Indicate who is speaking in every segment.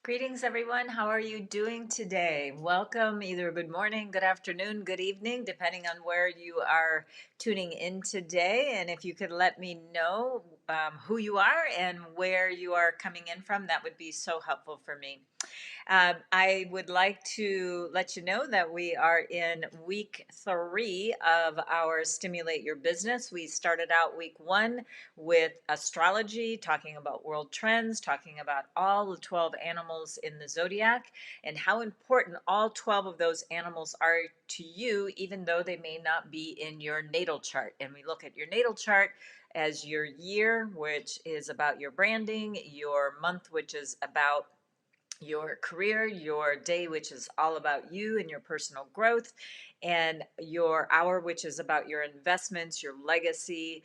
Speaker 1: Greetings, everyone. How are you doing today? Welcome, either good morning, good afternoon, good evening, depending on where you are tuning in today. And if you could let me know who you are and where you are coming in from, that would be so helpful for me. I would like to let you know that we are in week 3 of our Stimulate Your Business. We started out week 1 with astrology, talking about world trends, talking about all the 12 animals in the zodiac, and how important all 12 of those animals are to you, even though they may not be in your natal chart. And we look at your natal chart as your year, which is about your branding, your month, which is about your career, your day, which is all about you and your personal growth, and your hour, which is about your investments, your legacy,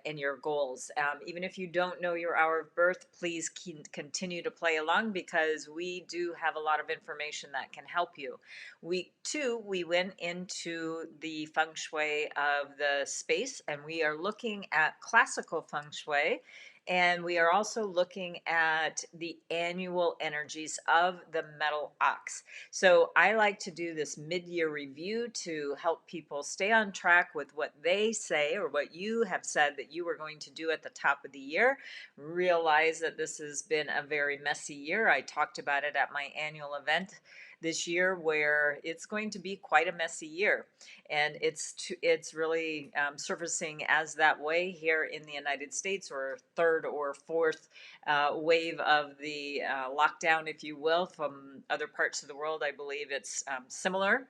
Speaker 1: and your goals. Even if you don't know your hour of birth, please continue to play along because we do have a lot of information that can help you. Week 2, we went into the feng shui of the space, and we are looking at classical feng shui. And we are also looking at the annual energies of the metal ox. So I like to do this mid-year review to help people stay on track with what they say or what you have said that you were going to do at the top of the year. Realize that this has been a very messy year. I talked about it at my annual event this year, where it's going to be quite a messy year, and it's really surfacing as that way here in the United States, or third or fourth wave of the lockdown, if you will. From other parts of the world, I believe it's similar.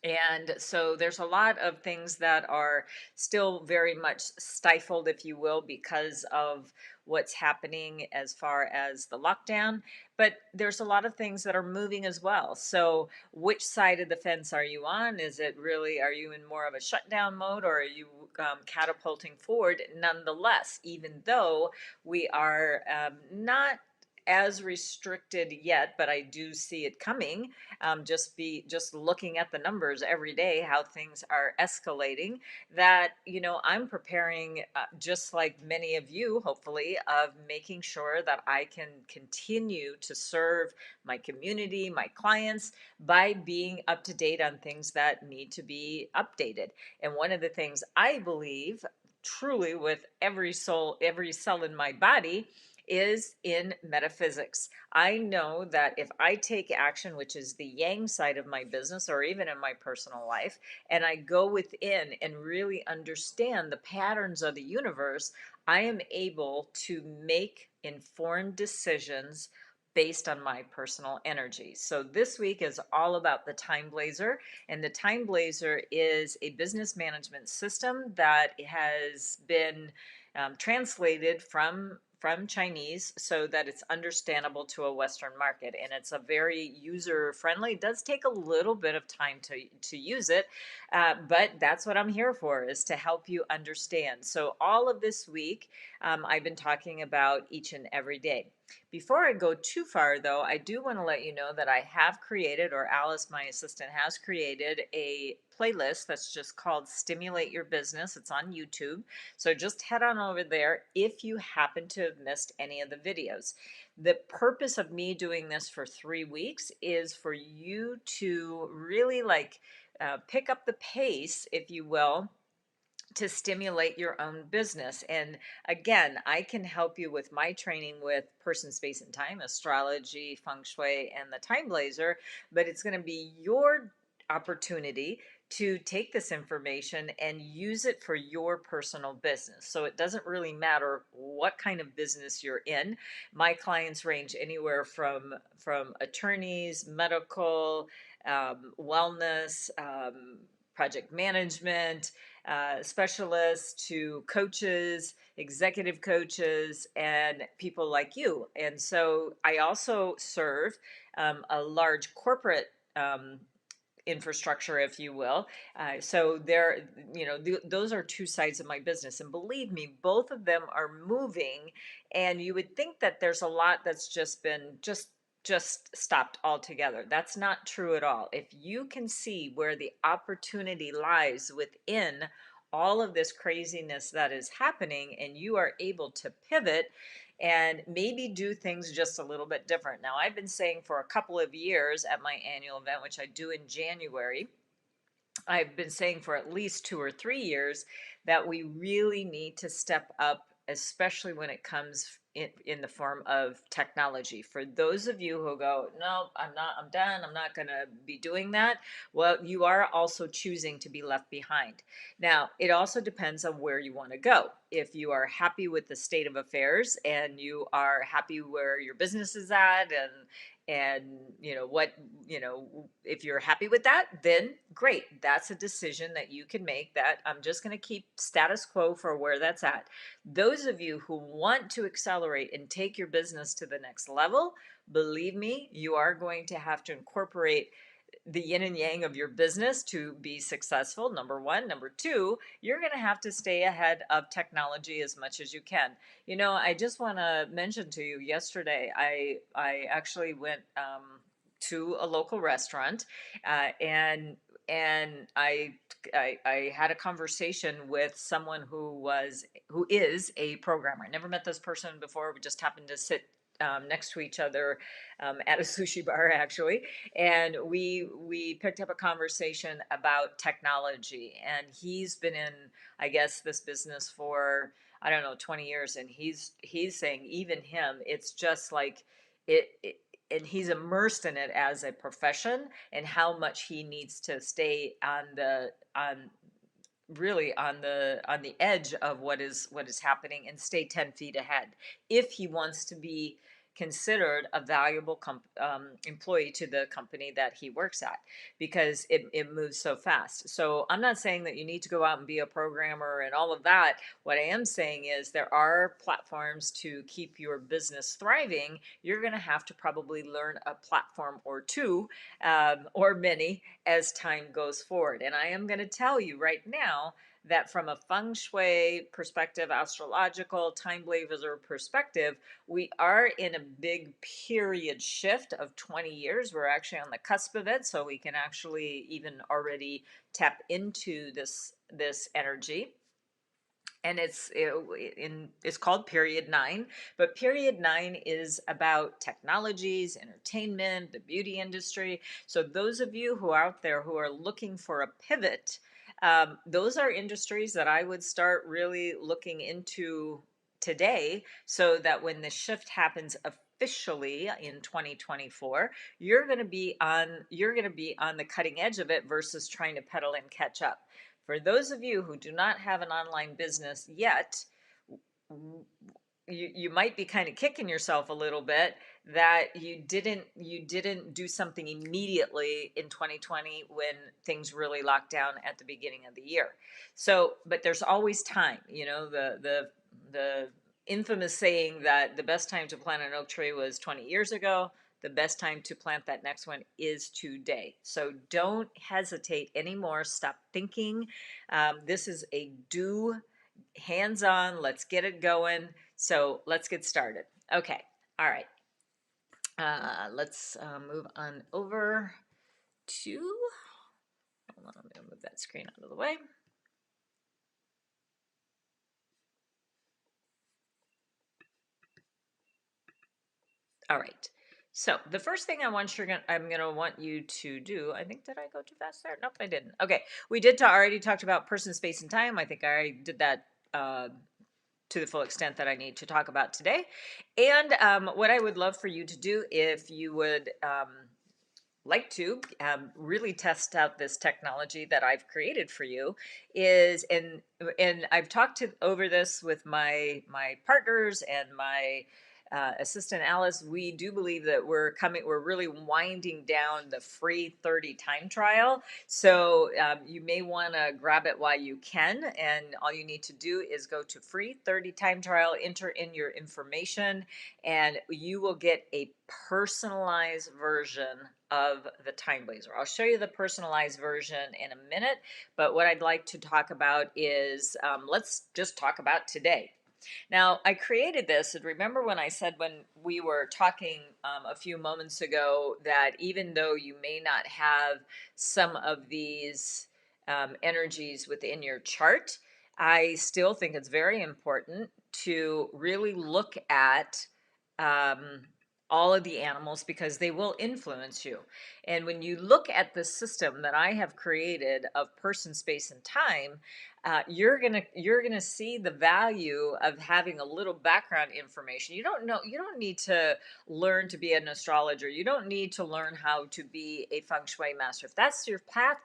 Speaker 1: And so there's a lot of things that are still very much stifled, if you will, because of what's happening as far as the lockdown. But there's a lot of things that are moving as well. So which side of the fence are you on? Is it really, are you in more of a shutdown mode, or are you catapulting forward nonetheless, even though we are not as restricted yet, but I do see it coming. Just looking at the numbers every day, how things are escalating. That I'm preparing, just like many of you, hopefully, of making sure that I can continue to serve my community, my clients, by being up to date on things that need to be updated. And one of the things I believe truly with every soul, every cell in my body, is in metaphysics. I know that if I take action, which is the yang side of my business or even in my personal life, and I go within and really understand the patterns of the universe, I am able to make informed decisions based on my personal energy. So this week is all about the TimeBlazr, and the TimeBlazr is a business management system that has been translated from Chinese so that it's understandable to a Western market, and it's a very user friendly. It does take a little bit of time to use it, but that's what I'm here for, is to help you understand. So all of this week, I've been talking about each and every day. Before I go too far, though, I do want to let you know that I have created, or Alice, my assistant, has created a playlist that's just called Stimulate Your Business. It's on YouTube. So just head on over there if you happen to have missed any of the videos. The purpose of me doing this for 3 weeks is for you to really pick up the pace, if you will, to stimulate your own business. And again, I can help you with my training with person, space, and time, astrology, feng shui, and the TimeBlazr, but it's going to be your opportunity to take this information and use it for your personal business. So it doesn't really matter what kind of business you're in. My clients range anywhere from attorneys, medical, wellness, project management, specialists, to coaches, executive coaches, and people like you. And so I also serve a large corporate infrastructure, if you will. So there, those are two sides of my business. And believe me, both of them are moving. And you would think that there's a lot that's just been just stopped altogether. That's not true at all. If you can see where the opportunity lies within all of this craziness that is happening, and you are able to pivot, and maybe do things just a little bit different. Now, I've been saying for a couple of years at my annual event, which I do in January, I've been saying for at least 2 or 3 years that we really need to step up, especially when it comes in the form of technology. For those of you who go, no, I'm not, I'm done, I'm not going to be doing that, well, you are also choosing to be left behind. Now, it also depends on where you want to go. If you are happy with the state of affairs and you are happy where your business is at, and what, if you're happy with that, then great. That's a decision that you can make, that I'm just going to keep status quo for where that's at. Those of you who want to accelerate and take your business to the next level, believe me, you are going to have to incorporate the yin and yang of your business to be successful. Number one. Number two, you're going to have to stay ahead of technology as much as you can. I just want to mention to you, yesterday I actually went to a local restaurant, and I had a conversation with someone who is a programmer. I never met this person before. We just happened to sit next to each other at a sushi bar, actually, and we picked up a conversation about technology. And he's been in, I guess, this business for, I don't know, 20 years, and he's saying, even him, it's just like it and he's immersed in it as a profession, and how much he needs to stay on really on the edge of what is happening, and stay 10 feet ahead if he wants to be considered a valuable employee to the company that he works at, because it moves so fast. So I'm not saying that you need to go out and be a programmer and all of that. What I am saying is there are platforms to keep your business thriving. You're going to have to probably learn a platform or two, or many, as time goes forward. And I am going to tell you right now that from a feng shui perspective, astrological, TimeBlazr perspective, we are in a big period shift of 20 years. We're actually on the cusp of it, so we can actually even already tap into this energy. And it's called period 9, but period 9 is about technologies, entertainment, the beauty industry. So those of you who are out there who are looking for a pivot, those are industries that I would start really looking into today, so that when the shift happens officially in 2024, you're going to be on the cutting edge of it versus trying to pedal and catch up. For those of you who do not have an online business yet, you might be kind of kicking yourself a little bit that you didn't do something immediately in 2020 when things really locked down at the beginning of the year. So, but there's always time. The infamous saying that the best time to plant an oak tree was 20 years ago. The best time to plant that next one is today. So don't hesitate anymore. Stop thinking. This is a do, hands on. Let's get it going. So let's get started. Okay. All right. Let's move on over to, hold on, I'm going to move that screen out of the way. All right. So the first thing I'm going to want you to do, I think, did I go too fast there? Nope, I didn't. Okay. We already talked about person, space, and time. I think I already did that to the full extent that I need to talk about today. And what I would love for you to do, if you would like to really test out this technology that I've created for you, is, and I've talked over this with my partners and my assistant Alice. We do believe that we're really winding down the free 30 time trial. So you may want to grab it while you can. And all you need to do is go to free 30 time trial, enter in your information, and you will get a personalized version of the TimeBlazr. I'll show you the personalized version in a minute, but what I'd like to talk about is, let's just talk about today. Now, I created this, and remember when I said, when we were talking a few moments ago, that even though you may not have some of these energies within your chart, I still think it's very important to really look at um, all of the animals because they will influence you. And when you look at the system that I have created of person, space, and time, you're gonna see the value of having a little background information. You don't need to learn to be an astrologer. You don't need to learn how to be a feng shui master. If that's your path,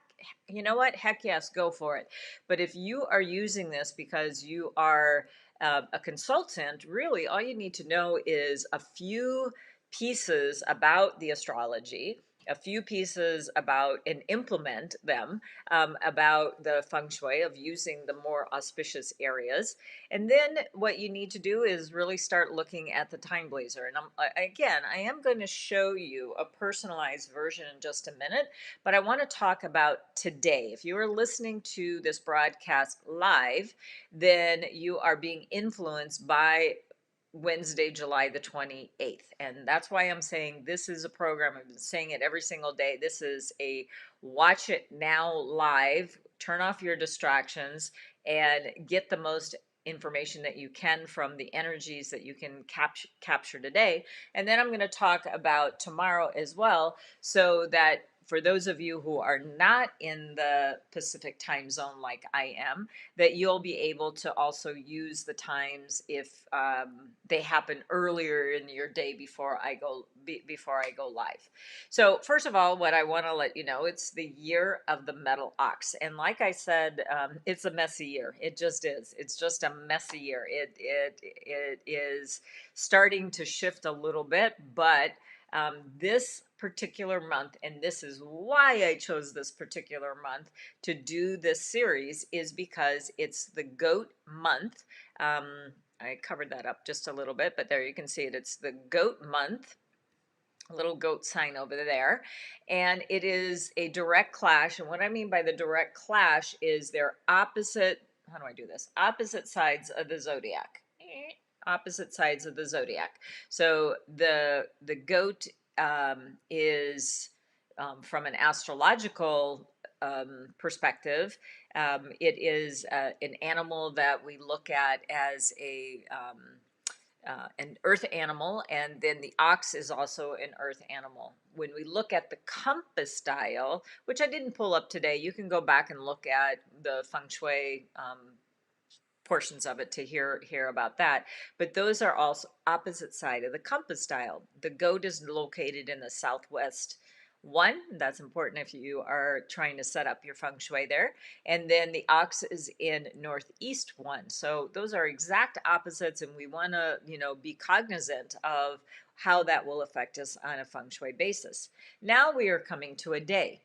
Speaker 1: you know what? Heck yes, go for it. But if you are using this because you are a consultant, really all you need to know is a few pieces about the astrology, a few pieces about and implement them, about the feng shui of using the more auspicious areas. And then what you need to do is really start looking at the TimeBlazr. And again, I am going to show you a personalized version in just a minute, but I want to talk about today. If you are listening to this broadcast live, then you are being influenced by Wednesday, July the 28th. And that's why I'm saying this is a program. I've been saying it every single day. This is a watch it now live, turn off your distractions, and get the most information that you can from the energies that you can capture today. And then I'm going to talk about tomorrow as well, so that for those of you who are not in the Pacific time zone like I am, that you'll be able to also use the times if they happen earlier in your day before before I go live. So first of all, what I want to let you know, it's the year of the metal ox, and like I said, it's a messy year. It just is. It's just a messy year. It is starting to shift a little bit, but this particular month, and this is why I chose this particular month to do this series, is because it's the goat month. I covered that up just a little bit, but there you can see it. It's the goat month, a little goat sign over there. And it is a direct clash. And what I mean by the direct clash is they're opposite, how do I do this? Opposite sides of the zodiac. Opposite sides of the zodiac. So the goat is from an astrological perspective, it is an animal that we look at as an earth animal, and then the ox is also an earth animal. When we look at the compass dial, which I didn't pull up today, you can go back and look at the feng shui portions of it to hear about that. But those are also opposite side of the compass dial. The goat is located in the southwest one. That's important if you are trying to set up your feng shui there. And then the ox is in northeast one. So those are exact opposites, and we want to, be cognizant of how that will affect us on a feng shui basis. Now we are coming to a day.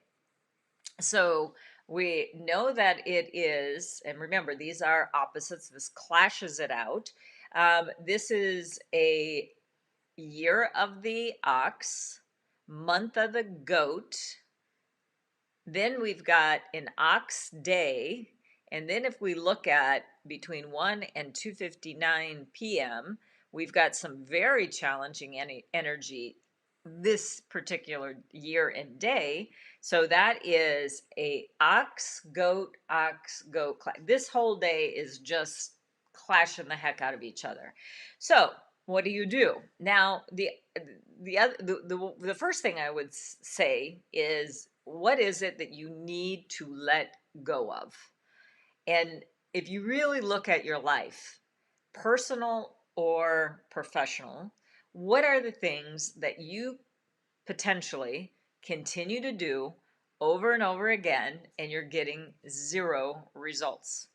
Speaker 1: So we know that it is, and remember, these are opposites. This clashes it out. This is a year of the ox, month of the goat. Then we've got an ox day. And then if we look at between 1 and 2:59 p.m., we've got some very challenging energy this particular year and day. So that is a ox, goat, This whole day is just clashing the heck out of each other. So what do you do? Now, the first thing I would say is, what is it that you need to let go of? And if you really look at your life, personal or professional, what are the things that you potentially continue to do over and over again and you're getting zero results?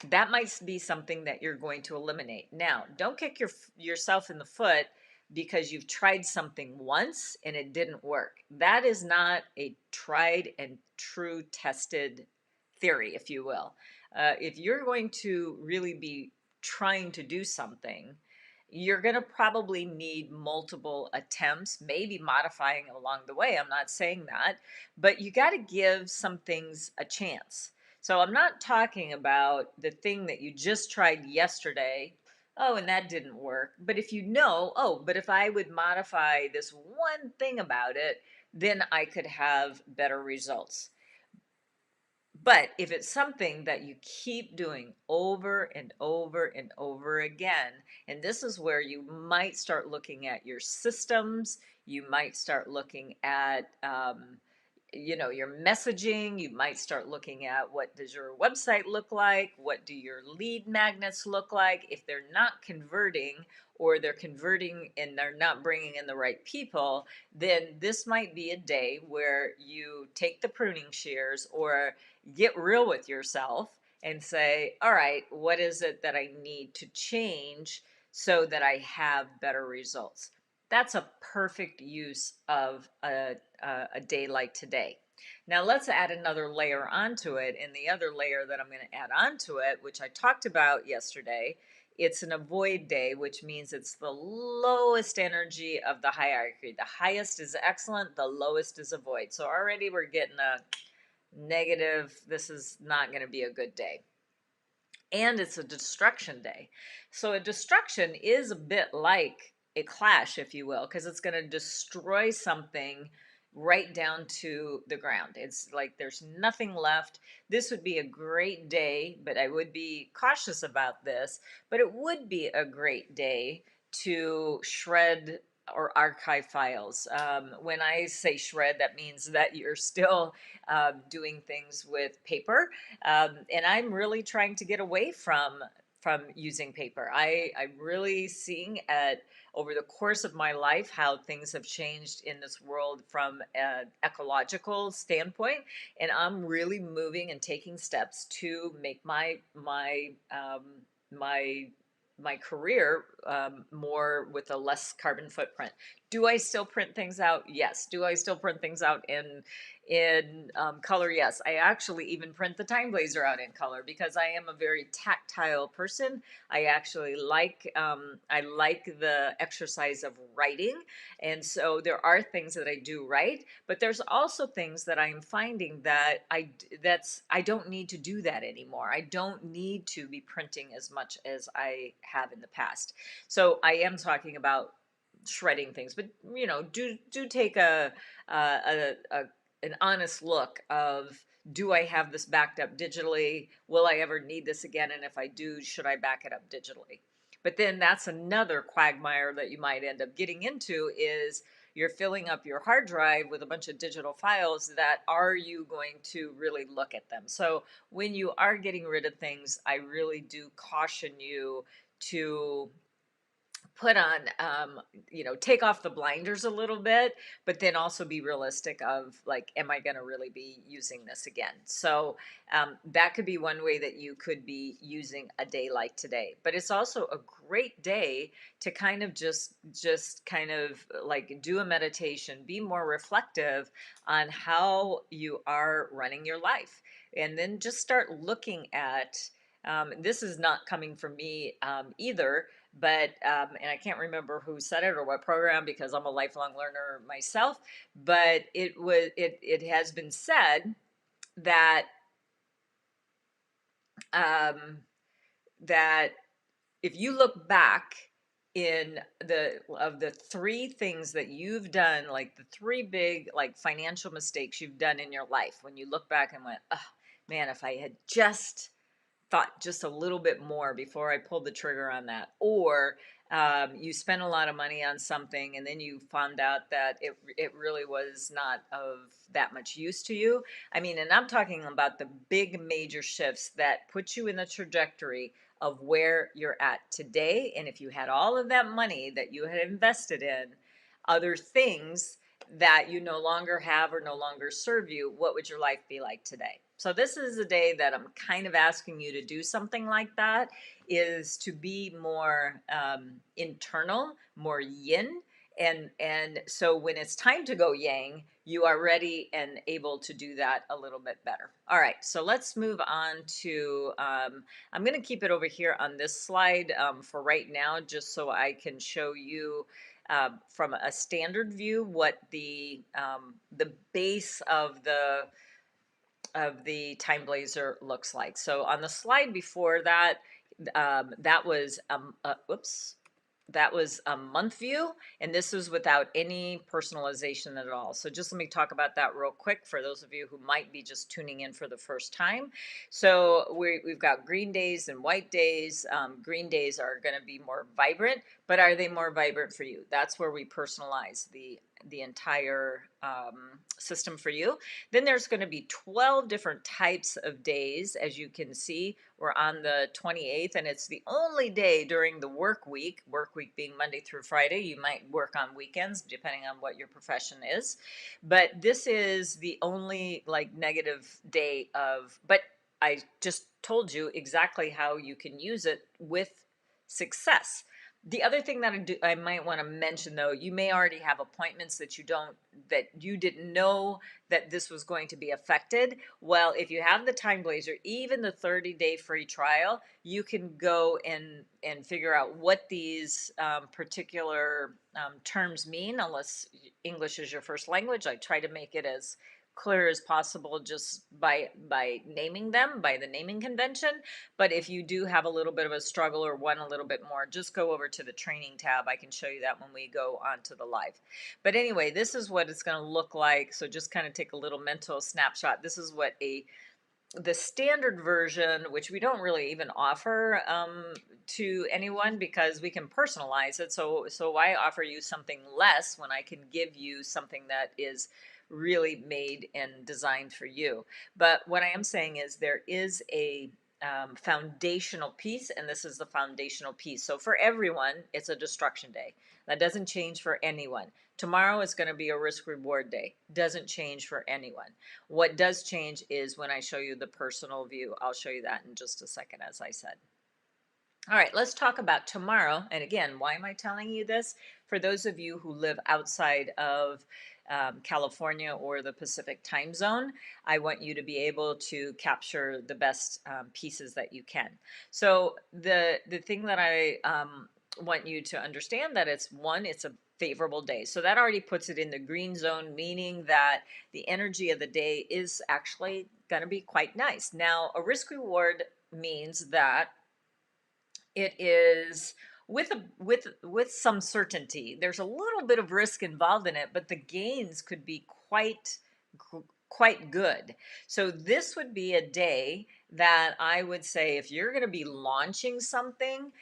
Speaker 1: That might be something that you're going to eliminate. Now, don't kick yourself in the foot because you've tried something once and it didn't work. That is not a tried and true tested theory, if you will. If you're going to really be trying to do something, you're going to probably need multiple attempts, maybe modifying along the way. I'm not saying that, but you got to give some things a chance. So I'm not talking about the thing that you just tried yesterday. Oh, and that didn't work. But if but if I would modify this one thing about it, then I could have better results. But if it's something that you keep doing over and over and over again, and this is where you might start looking at your systems, you might start looking at your messaging. You might start looking at, what does your website look like, what do your lead magnets look like. If they're not converting, or they're converting and they're not bringing in the right people, then this might be a day where you take the pruning shears, or get real with yourself and say, all right, what is it that I need to change so that I have better results? That's a perfect use of a day like today. Now let's add another layer onto it. And the other layer that I'm going to add onto it, which I talked about yesterday, it's an avoid day, which means it's the lowest energy of the hierarchy. The highest is excellent, the lowest is avoid. So already we're getting a negative, this is not going to be a good day. And it's a destruction day. So a destruction is a bit like a clash, if you will, because it's going to destroy something right down to the ground. It's like there's nothing left. This would be a great day, but I would be cautious about this. But it would be a great day to shred or archive files. When I say shred, that means that you're still doing things with paper, and I'm really trying to get away from using paper. I'm really seeing at over the course of my life how things have changed in this world from an ecological standpoint, and I'm really moving and taking steps to make my my career more with a less carbon footprint. Do I still print things out? Yes. Do I still print things out in color? Yes. I actually even print the TimeBlazr out in color because I am a very tactile person. I like the exercise of writing, and so there are things that I do write, but there's also things that I'm finding that I don't need to do that anymore. I don't need to be printing as much as I have in the past. So I am talking about shredding things, but do take a an honest look of, do I have this backed up digitally? Will I ever need this again? And if I do, should I back it up digitally? But then that's another quagmire that you might end up getting into, is you're filling up your hard drive with a bunch of digital files that, are you going to really look at them? So when you are getting rid of things, I really do caution you to put on take off the blinders a little bit, but then also be realistic of, like, am I going to really be using this again? So that could be one way that you could be using a day like today. But it's also a great day to kind of just kind of like do a meditation, be more reflective on how you are running your life, and then just start looking at this is not coming from me either, but and I can't remember who said it or what program, because I'm a lifelong learner myself. But it has been said that um, that if you look back in the three things that you've done, like the three big like financial mistakes you've done in your life, when you look back and went, oh man, if I had just thought just a little bit more before I pulled the trigger on that. Or you spent a lot of money on something and then you found out that it really was not of that much use to you. I mean, and I'm talking about the big major shifts that put you in the trajectory of where you're at today. And if you had all of that money that you had invested in other things that you no longer have or no longer serve you, what would your life be like today? So this is a day that I'm kind of asking you to do something like that, is to be more internal, more yin. And so when it's time to go yang, you are ready and able to do that a little bit better. All right, so let's move on to, I'm going to keep it over here on this slide for right now, just so I can show you from a standard view what the base of the TimeBlazr looks like. So on the slide before that, that was whoops, that was a month view, and this is without any personalization at all. So just let me talk about that real quick for those of you who might be just tuning in for the first time. So we've got green days and white days. Green days are going to be more vibrant, but are they more vibrant for you? That's where we personalize the entire system for you. Then there's going to be 12 different types of days. As you can see, we're on the 28th, and it's the only day during the work week being Monday through Friday. You might work on weekends depending on what your profession is, but this is the only like negative day of, but I just told you exactly how you can use it with success. The other thing that I might want to mention, though, you may already have appointments that you didn't know that this was going to be affected. Well, if you have the TimeBlazr, even the 30-day free trial, you can go and figure out what these particular terms mean, unless English is your first language. I try to make it as clear as possible just by naming them, by the naming convention. But if you do have a little bit of a struggle or want a little bit more, just go over to the training tab. I can show you that when we go on to the live. But anyway, this is what it's going to look like. So just kind of take a little mental snapshot. This is what the standard version, which we don't really even offer to anyone because we can personalize it. So why offer you something less when I can give you something that is really made and designed for you? But what I am saying is there is a foundational piece, and this is the foundational piece. So for everyone, it's a destruction day. That doesn't change for anyone. Tomorrow is going to be a risk reward day. Doesn't change for anyone. What does change is when I show you the personal view. I'll show you that in just a second, as I said. All right, let's talk about tomorrow. And again, why am I telling you this? For those of you who live outside of California or the Pacific time zone, I want you to be able to capture the best pieces that you can. So the thing that I want you to understand that it's a favorable day. So that already puts it in the green zone, meaning that the energy of the day is actually going to be quite nice. Now, a risk reward means that it is with some certainty. There's a little bit of risk involved in it, but the gains could be quite good. So this would be a day that I would say if you're going to be launching something,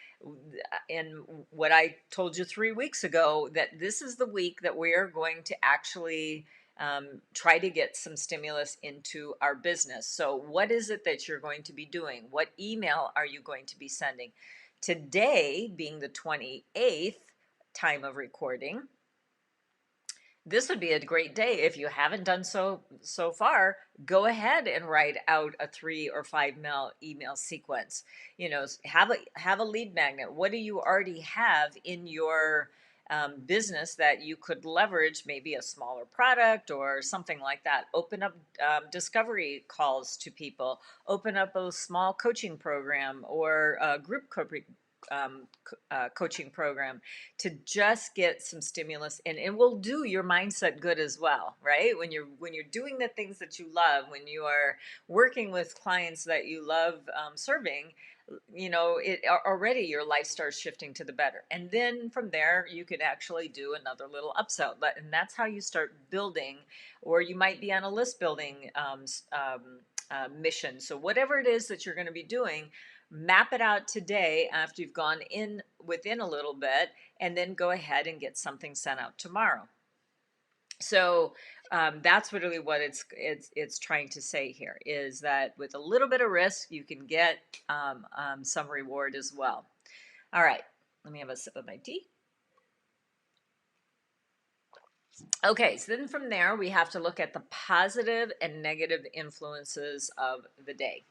Speaker 1: and what I told you 3 weeks ago, that this is the week that we are going to actually try to get some stimulus into our business. So what is it that you're going to be doing? What email are you going to be sending? Today, being the 28th time of recording, this would be a great day. If you haven't done so far, go ahead and write out a 3 or 5 email sequence. Have a lead magnet. What do you already have in your business that you could leverage? Maybe a smaller product or something like that. Open up discovery calls to people. Open up a small coaching program or a group coaching program to just get some stimulus, and it will do your mindset good as well, right? When you're doing the things that you love, when you are working with clients that you love serving, it already your life starts shifting to the better, and then from there you could actually do another little upsell. And that's how you start building, or you might be on a list building mission. So whatever it is that you're going to be doing, map it out today after you've gone in within a little bit, and then go ahead and get something sent out tomorrow. So that's really what it's trying to say here, is that with a little bit of risk, you can get some reward as well. All right, let me have a sip of my tea. Okay, so then from there, we have to look at the positive and negative influences of the day.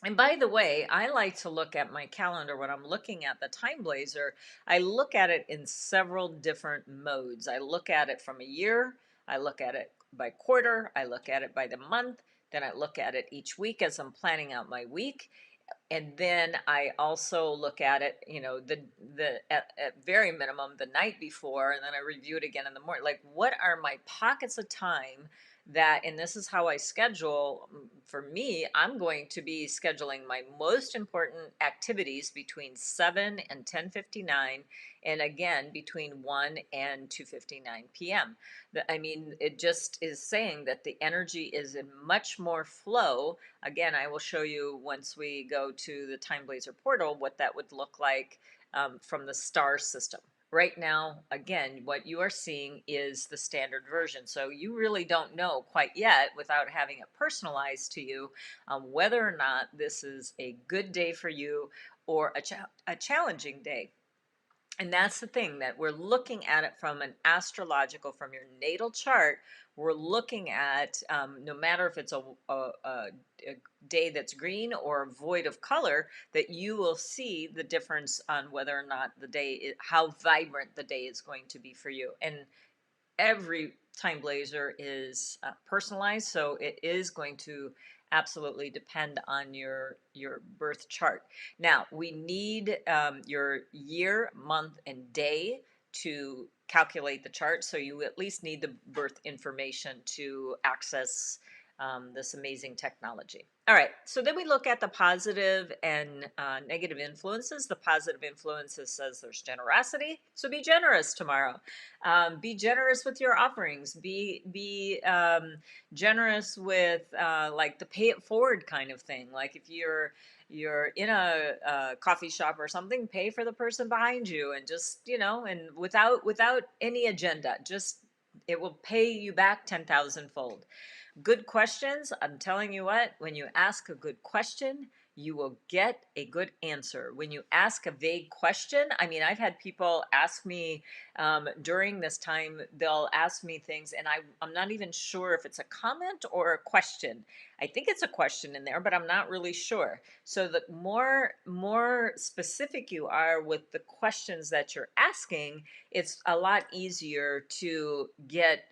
Speaker 1: And by the way, I like to look at my calendar when I'm looking at the TimeBlazr. I look at it in several different modes. I look at it from a year, I look at it by quarter, I look at it by the month, then I look at it each week as I'm planning out my week. And then I also look at it, at very minimum the night before, and then I review it again in the morning. Like, what are my pockets of time that, and this is how I schedule. For me, I'm going to be scheduling my most important activities between 7 and 10:59, and again between 1 and 2:59 p.m. I mean, it just is saying that the energy is in much more flow. Again, I will show you once we go to the TimeBlazr portal what that would look like from the star system. Right now, again, what you are seeing is the standard version. So you really don't know quite yet, without having it personalized to you, whether or not this is a good day for you or a challenging day. And that's the thing, that we're looking at it from an astrological, from your natal chart. We're looking at no matter if it's a day that's green or void of color, that you will see the difference on whether or not the day, how vibrant the day is going to be for you. And every TimeBlazr is personalized, so it is going to absolutely depend on your birth chart. Now, we need your year, month, and day to calculate the chart, so you at least need the birth information to access this amazing technology. All right, so then we look at the positive and negative influences. The positive influences says there's generosity, so be generous tomorrow. Be generous with your offerings. Be generous with like the pay it forward kind of thing. Like if you're in a coffee shop or something, pay for the person behind you, and just, you know, and without any agenda, just it will pay you back 10,000 fold. Good questions. I'm telling you what, when you ask a good question, you will get a good answer. When you ask a vague question, I mean, I've had people ask me during this time, they'll ask me things, and I'm not even sure if it's a comment or a question. I think it's a question in there, but I'm not really sure. So the more specific you are with the questions that you're asking, it's a lot easier to get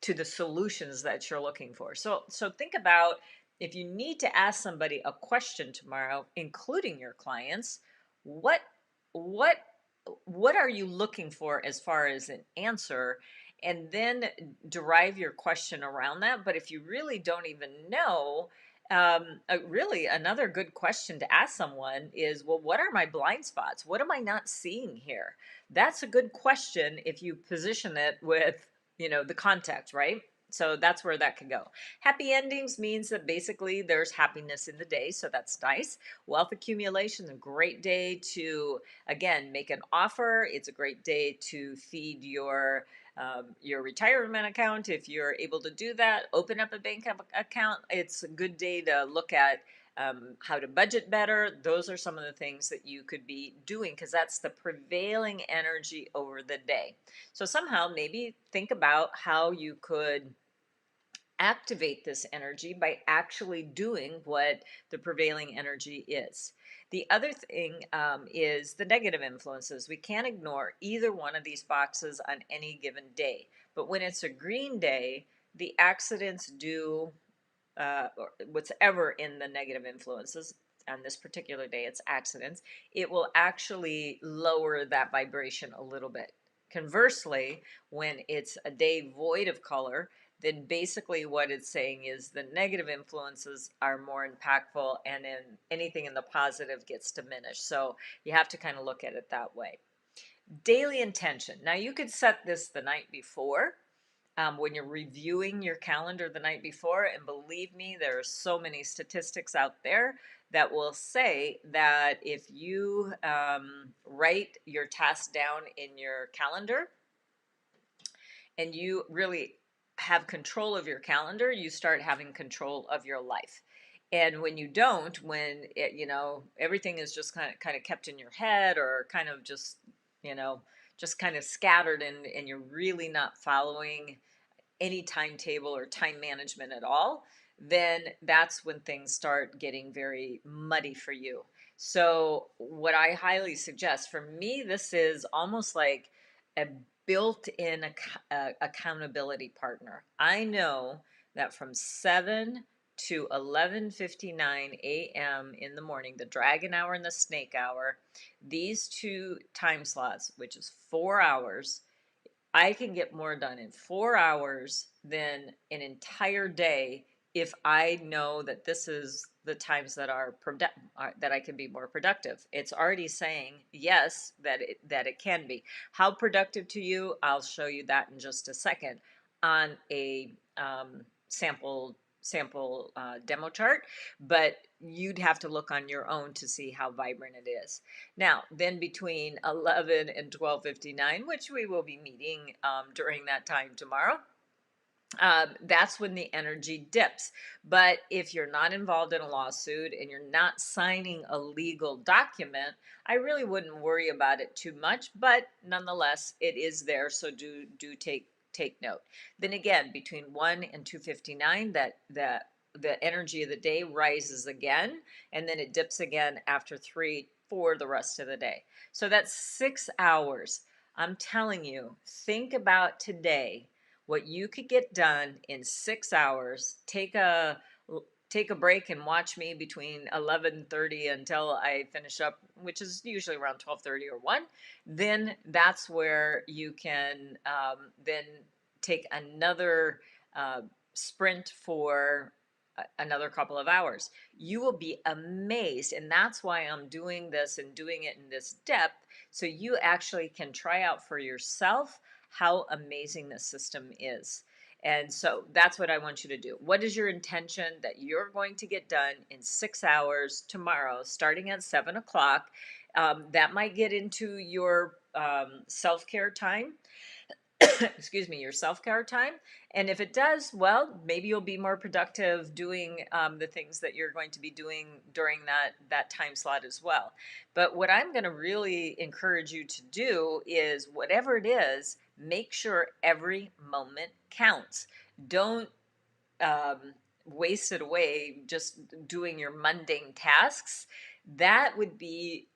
Speaker 1: to the solutions that you're looking for. So think about, if you need to ask somebody a question tomorrow, including your clients, what what what are you looking for as far as an answer, and then derive your question around that. But if you really don't even know, really another good question to ask someone is, well, what are my blind spots? What am I not seeing here? That's a good question if you position it with, you know, the context, right? So that's where that can go. Happy endings means that basically there's happiness in the day, so that's nice. Wealth accumulation, a great day to, again, make an offer. It's a great day to feed your retirement account if you're able to do that. Open up a bank account. It's a good day to look at how to budget better. Those are some of the things that you could be doing, because that's the prevailing energy over the day. So somehow maybe think about how you could activate this energy by actually doing what the prevailing energy is. The other thing is the negative influences. We can't ignore either one of these boxes on any given day. But when it's a green day, the accidents do or whatever in the negative influences. On this particular day, it's accidents. It will actually lower that vibration a little bit. Conversely, when it's a day void of color, then basically what it's saying is the negative influences are more impactful, and then anything in the positive gets diminished. So you have to kind of look at it that way. Daily intention. Now you could set this the night before, when you're reviewing your calendar the night before. And believe me, there are so many statistics out there that will say that if you write your tasks down in your calendar and you really have control of your calendar, you start having control of your life. And when you don't, when it, you know, everything is just kind of kept in your head, or kind of just, you know, just kind of scattered, and you're really not following any timetable or time management at all, then that's when things start getting very muddy for you. So, what I highly suggest, for me, this is almost like a built in accountability partner. I know that from 7 to 11:59 a.m. in the morning, the dragon hour and the snake hour, these two time slots, which is 4 hours, I can get more done in 4 hours than an entire day if I know that this is the times that that I can be more productive. It's already saying yes that it can be. How productive to you? I'll show you that in just a second on a sample demo chart, but you'd have to look on your own to see how vibrant it is. Now, then between 11 and 12:59, which we will be meeting during that time tomorrow, that's when the energy dips. But if you're not involved in a lawsuit and you're not signing a legal document, I really wouldn't worry about it too much. But nonetheless, it is there, so do take note. Then again, between 1 and 2:59, the energy of the day rises again, and then it dips again after 3 for the rest of the day. So that's 6 hours. I'm telling you, think about today what you could get done in 6 hours. Take a break and watch me between 11:30 until I finish up, which is usually around 12:30 or 1. Then that's where you can then take another uh, sprint for another couple of hours. You will be amazed, and that's why I'm doing this and doing it in this depth, so you actually can try out for yourself how amazing this system is. And so that's what I want you to do. What is your intention that you're going to get done in 6 hours tomorrow, starting at 7 o'clock? That might get into your self care time. Excuse me, your self care time. And if it does, well, maybe you'll be more productive doing the things that you're going to be doing during that time slot as well. But what I'm going to really encourage you to do is whatever it is, make sure every moment counts. Don't waste it away just doing your mundane tasks. That would be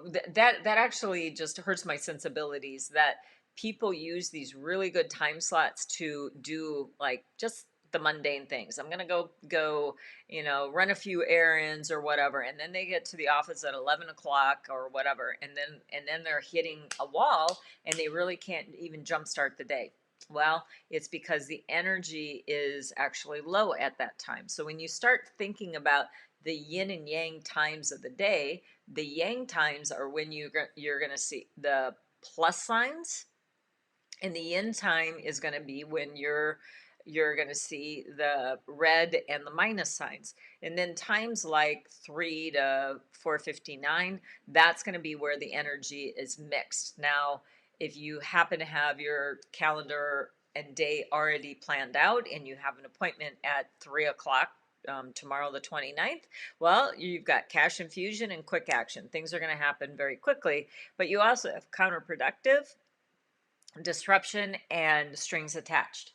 Speaker 1: that actually just hurts my sensibilities that people use these really good time slots to do like just the mundane things. I'm gonna go run a few errands or whatever, and then they get to the office at 11 o'clock or whatever, and then they're hitting a wall and they really can't even jumpstart the day. Well, it's because the energy is actually low at that time. So when you start thinking about the yin and yang times of the day, the yang times are when you're going to see the plus signs, and the yin time is going to be when you're going to see the red and the minus signs. And then times like 3 to 4:59, that's going to be where the energy is mixed. Now, if you happen to have your calendar and day already planned out and you have an appointment at 3 o'clock tomorrow, the 29th, well, you've got cash infusion and quick action. Things are going to happen very quickly, but you also have counterproductive, disruption, and strings attached.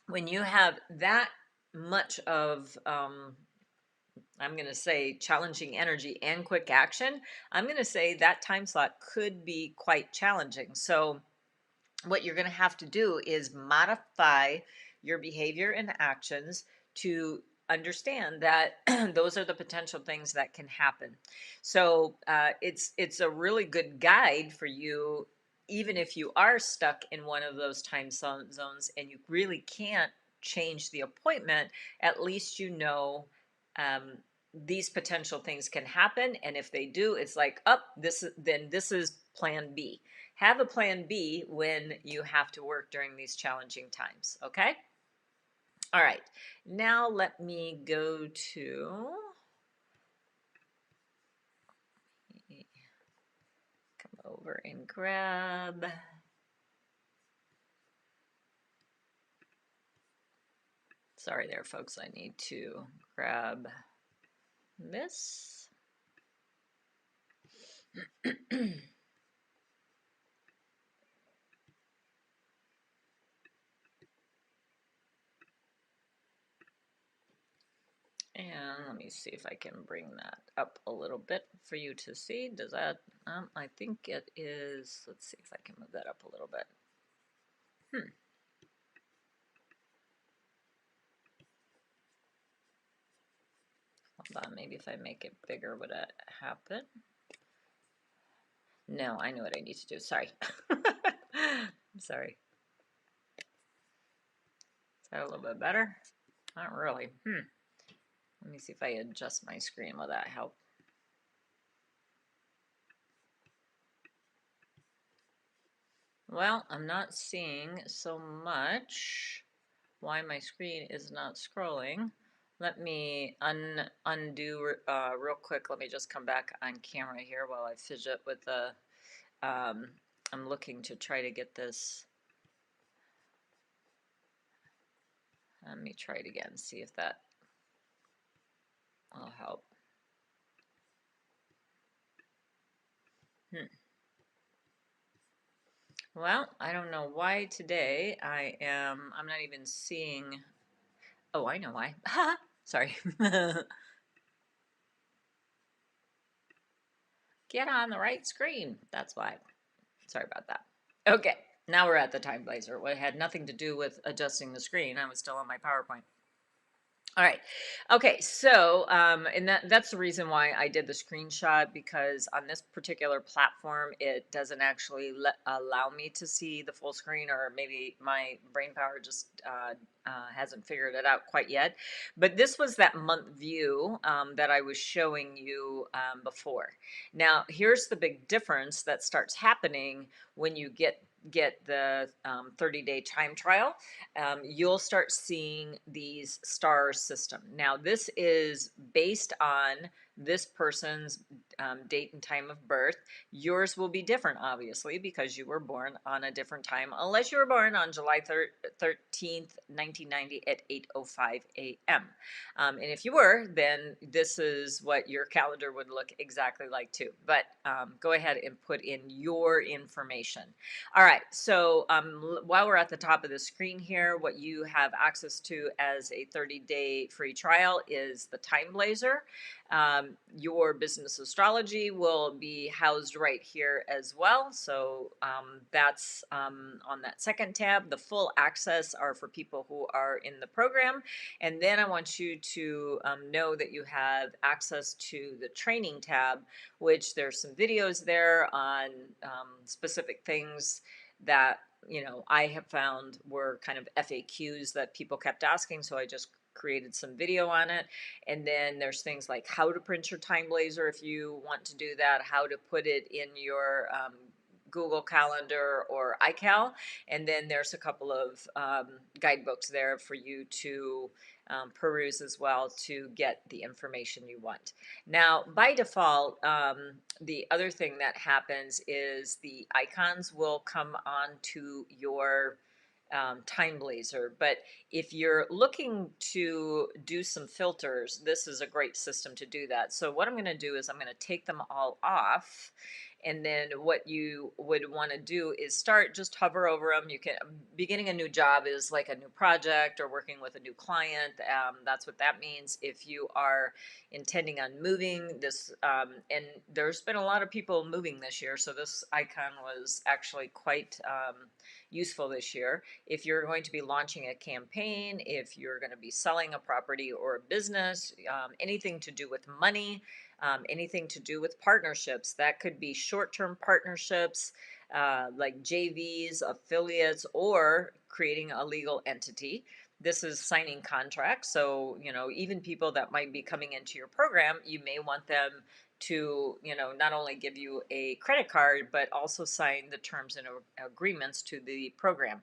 Speaker 1: When you have that much of, I'm going to say, challenging energy and quick action, I'm going to say that time slot could be quite challenging. So, what you're going to have to do is modify your behavior and actions to understand that those are the potential things that can happen. So it's a really good guide for you, even if you are stuck in one of those time zones and you really can't change the appointment. At least you know um, these potential things can happen, and if they do, it's like, up, this is plan B. Have a plan B when you have to work during these challenging times, okay? All right, now let me go to, come over and grab, sorry there folks, I need to grab this. And let me see if I can bring that up a little bit for you to see. Does that, I think it is, let's see if I can move that up a little bit. Hold on, maybe if I make it bigger, would that happen? No, I know what I need to do. Sorry. I'm sorry. Is that a little bit better? Not really. Let me see if I adjust my screen. Will that help? Well, I'm not seeing so much why my screen is not scrolling. Let me undo real quick. Let me just come back on camera here while I fidget with the, I'm looking to try to get this. Let me try it again, see if that will help. Well, I don't know why today I'm not even seeing, oh, I know why. Sorry. Get on the right screen. That's why. Sorry about that. Okay, now we're at the TimeBlazr. It had nothing to do with adjusting the screen. I was still on my PowerPoint. All right. Okay. So, and that's the reason why I did the screenshot, because on this particular platform, it doesn't actually allow me to see the full screen, or maybe my brain power just hasn't figured it out quite yet. But this was that month view that I was showing you before. Now, here's the big difference that starts happening when you get the 30-day time trial. You'll start seeing these star system. Now, this is based on this person's date and time of birth. Yours will be different, obviously, because you were born on a different time, unless you were born on July 13th, 1990 at 8:05 a.m. And if you were, then this is what your calendar would look exactly like too. But go ahead and put in your information. All right, so while we're at the top of the screen here, what you have access to as a 30-day free trial is the TimeBlazr. Your business astrology will be housed right here as well. So that's on that second tab. The full access are for people who are in the program. And then I want you to know that you have access to the training tab, which there's some videos there on specific things that I have found were kind of FAQs that people kept asking, so I just created some video on it. And then there's things like how to print your TimeBlazr if you want to do that, how to put it in your Google Calendar or iCal, and then there's a couple of guidebooks there for you to peruse as well to get the information you want. Now, by default, the other thing that happens is the icons will come onto your TimeBlazr, but if you're looking to do some filters, this is a great system to do that. So what I'm going to do is I'm going to take them all off. And then what you would want to do is just hover over them. You can, beginning a new job is like a new project or working with a new client. That's what that means. If you are intending on moving this, and there's been a lot of people moving this year, so this icon was actually quite useful this year. If you're going to be launching a campaign, if you're going to be selling a property or a business, anything to do with money, anything to do with partnerships. That could be short-term partnerships, like JVs, affiliates, or creating a legal entity. This is signing contracts. So, even people that might be coming into your program, you may want them to, not only give you a credit card, but also sign the terms and agreements to the program.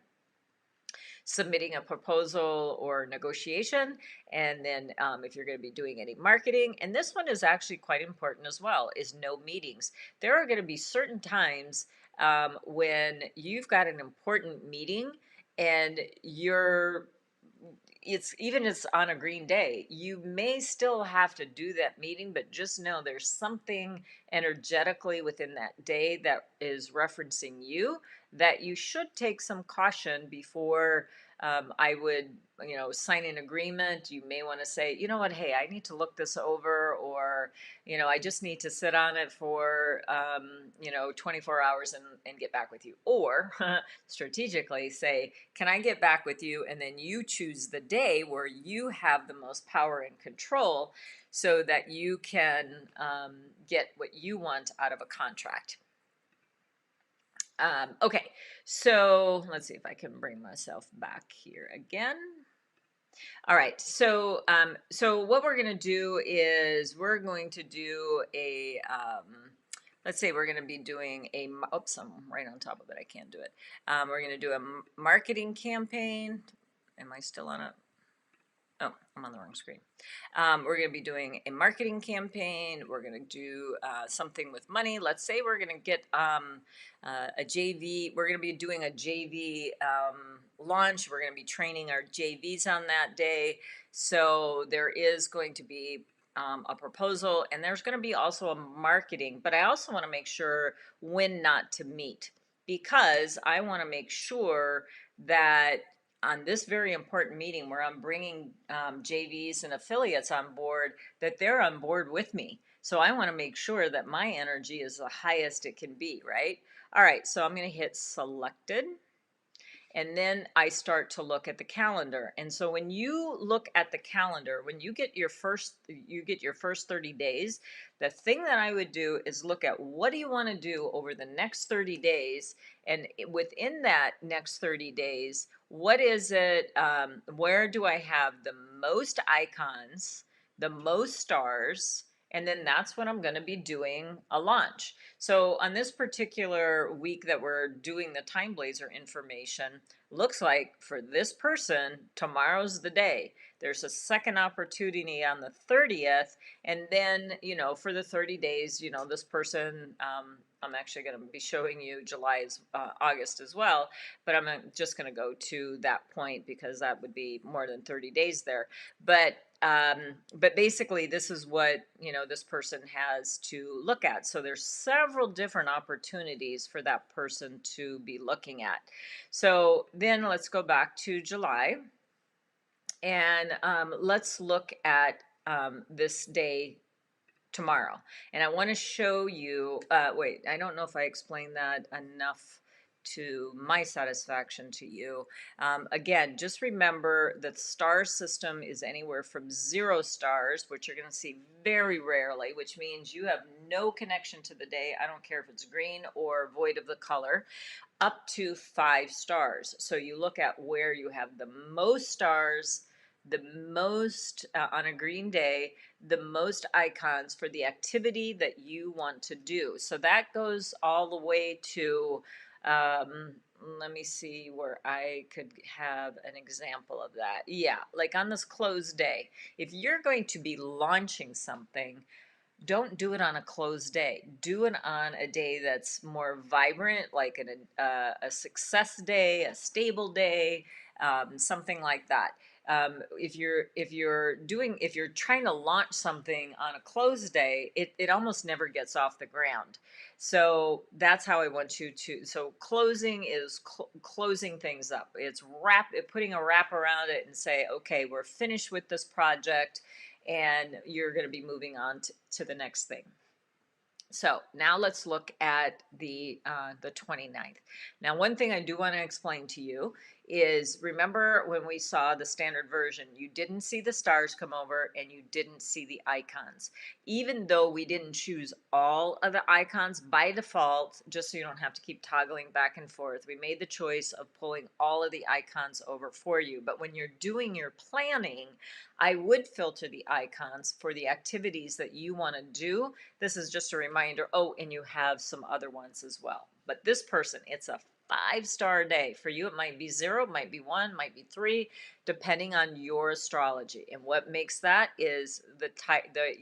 Speaker 1: Submitting a proposal or negotiation, and then if you're going to be doing any marketing. And this one is actually quite important as well, is no meetings. There are going to be certain times when you've got an important meeting and it's on a green day. You may still have to do that meeting, but just know there's something energetically within that day that is referencing you, that you should take some caution before I would, sign an agreement. You may want to say, you know what, hey, I need to look this over, or, I just need to sit on it for, 24 hours and get back with you. Or strategically say, can I get back with you? And then you choose the day where you have the most power and control so that you can get what you want out of a contract. Okay, so let's see if I can bring myself back here again. All right, so what we're gonna do is we're going to do a, let's say we're gonna be doing a, oops, I'm right on top of it, I can't do it. We're gonna do a marketing campaign. Am I still on it? Oh, I'm on the wrong screen. We're going to be doing a marketing campaign. We're going to do something with money. Let's say we're going to get a JV. We're going to be doing a JV launch. We're going to be training our JVs on that day. So there is going to be a proposal, and there's going to be also a marketing. But I also want to make sure when not to meet, because I want to make sure that on this very important meeting where I'm bringing JVs and affiliates on board, that they're on board with me. So I want to make sure that my energy is the highest it can be, right? All right, so I'm going to hit selected. And then I start to look at the calendar. And so when you look at the calendar, when you get your first 30 days, the thing that I would do is look at what do you want to do over the next 30 days, and within that next 30 days, what is it, where do I have the most icons, the most stars, and then that's when I'm going to be doing a launch. So on this particular week that we're doing the TimeBlazr information, looks like for this person, tomorrow's the day. There's a second opportunity on the 30th. And then, for the 30 days, this person, I'm actually going to be showing you July's, August as well, but I'm just going to go to that point because that would be more than 30 days there. But basically this is what, this person has to look at. So there's several different opportunities for that person to be looking at. So then let's go back to July, and let's look at this day tomorrow. And I want to show you, wait, I don't know if I explained that enough to my satisfaction to you. Again, just remember that the star system is anywhere from 0 stars, which you're going to see very rarely, which means you have no connection to the day. I don't care if it's green or void of the color, up to 5 stars. So you look at where you have the most stars, the most, on a green day, the most icons for the activity that you want to do. So that goes all the way to, let me see where I could have an example of that. Yeah, like on this closed day, if you're going to be launching something, don't do it on a closed day. Do it on a day that's more vibrant, like a success day, a stable day, something like that. If you're trying to launch something on a closed day, it almost never gets off the ground. So that's how I want you to. So closing is closing things up. It's putting a wrap around it and say, okay, we're finished with this project, and you're going to be moving on to the next thing. So now let's look at the 29th. Now, one thing I do want to explain to you is, remember when we saw the standard version, you didn't see the stars come over and you didn't see the icons. Even though we didn't choose all of the icons by default, just so you don't have to keep toggling back and forth, we made the choice of pulling all of the icons over for you. But when you're doing your planning, I would filter the icons for the activities that you want to do. This is just a reminder. Oh, and you have some other ones as well. But this person, it's a 5-star day. For you, it might be 0, it might be 1, might be 3, depending on your astrology. And what makes that is the